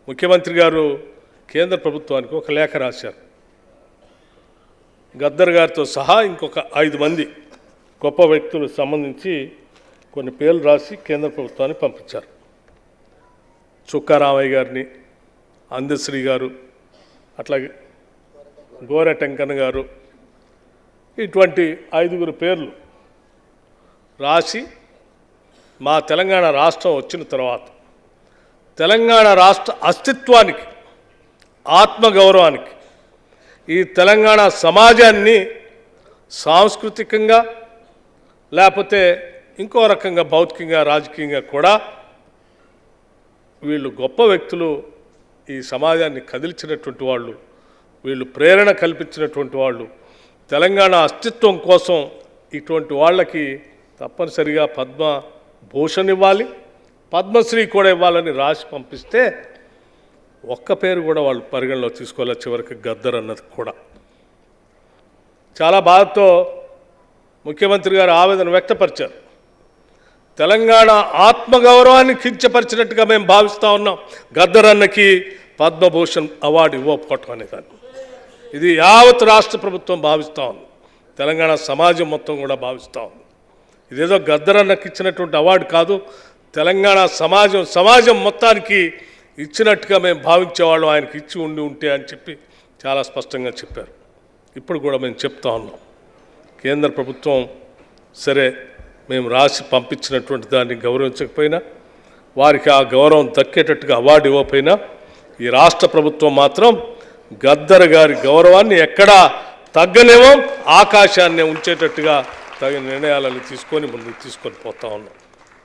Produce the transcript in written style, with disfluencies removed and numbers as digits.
ముఖ్యమంత్రి గారు కేంద్ర ప్రభుత్వానికి ఒక లేఖ రాశారు. గద్దర్ గారితో సహా ఇంకొక 5 మంది గొప్ప వ్యక్తులకు సంబంధించి కొన్ని పేర్లు రాసి కేంద్ర ప్రభుత్వానికి పంపించారు. చుక్కా రామయ్య గారిని, అందశ్రీ గారు, అట్లాగే గోరెటెంకన్న గారు, ఇటువంటి 5గురు పేర్లు రాసి మా తెలంగాణ రాష్ట్రం వచ్చిన తర్వాత తెలంగాణ రాష్ట్ర అస్తిత్వానికి, ఆత్మగౌరవానికి, ఈ తెలంగాణ సమాజాన్ని సాంస్కృతికంగా లేకపోతే ఇంకో రకంగా భౌతికంగా రాజకీయంగా కూడా వీళ్ళు గొప్ప వ్యక్తులు, ఈ సమాజాన్ని కదిల్చినటువంటి వాళ్ళు, వీళ్ళు ప్రేరణ కల్పించినటువంటి వాళ్ళు, తెలంగాణ అస్తిత్వం కోసం ఇటువంటి వాళ్ళకి తప్పనిసరిగా పద్మభూషణ్ ఇవ్వాలి, పద్మశ్రీ కూడా ఇవ్వాలని రాసి పంపిస్తే ఒక్క పేరు కూడా వాళ్ళు పరిగణలో తీసుకోవాలి. చివరికి గద్దర్ అన్నది కూడా చాలా బాధతో ముఖ్యమంత్రి గారు ఆవేదన వ్యక్తపరిచారు. తెలంగాణ ఆత్మగౌరవాన్ని కించపరిచినట్టుగా మేము భావిస్తూ ఉన్నాం గద్దర్ అన్నకి పద్మభూషణ్ అవార్డు ఇవ్వకపోవటం అనేదాన్ని. ఇది యావత్ రాష్ట్ర ప్రభుత్వం భావిస్తూ ఉంది, తెలంగాణ సమాజం మొత్తం కూడా భావిస్తూ ఉంది. ఇదేదో గద్దర్ అన్నకి ఇచ్చినటువంటి అవార్డు కాదు, తెలంగాణ సమాజం మొత్తానికి ఇచ్చినట్టుగా మేము భావించేవాళ్ళం, ఆయనకి ఇచ్చి ఉంటే అని చెప్పి చాలా స్పష్టంగా చెప్పారు. ఇప్పుడు కూడా మేము చెప్తా ఉన్నాం, కేంద్ర ప్రభుత్వం సరే మేము రాసి పంపించినటువంటి దాన్ని గౌరవించకపోయినా, వారికి ఆ గౌరవం దక్కేటట్టుగా అవార్డు ఇవ్వకపోయినా, ఈ రాష్ట్ర ప్రభుత్వం మాత్రం గద్దర్ గారి గౌరవాన్ని ఎక్కడా తగ్గనేమో, ఆకాశాన్ని ఉంచేటట్టుగా తగిన నిర్ణయాలను తీసుకొని ముందుకు తీసుకొని పోతా ఉన్నాం.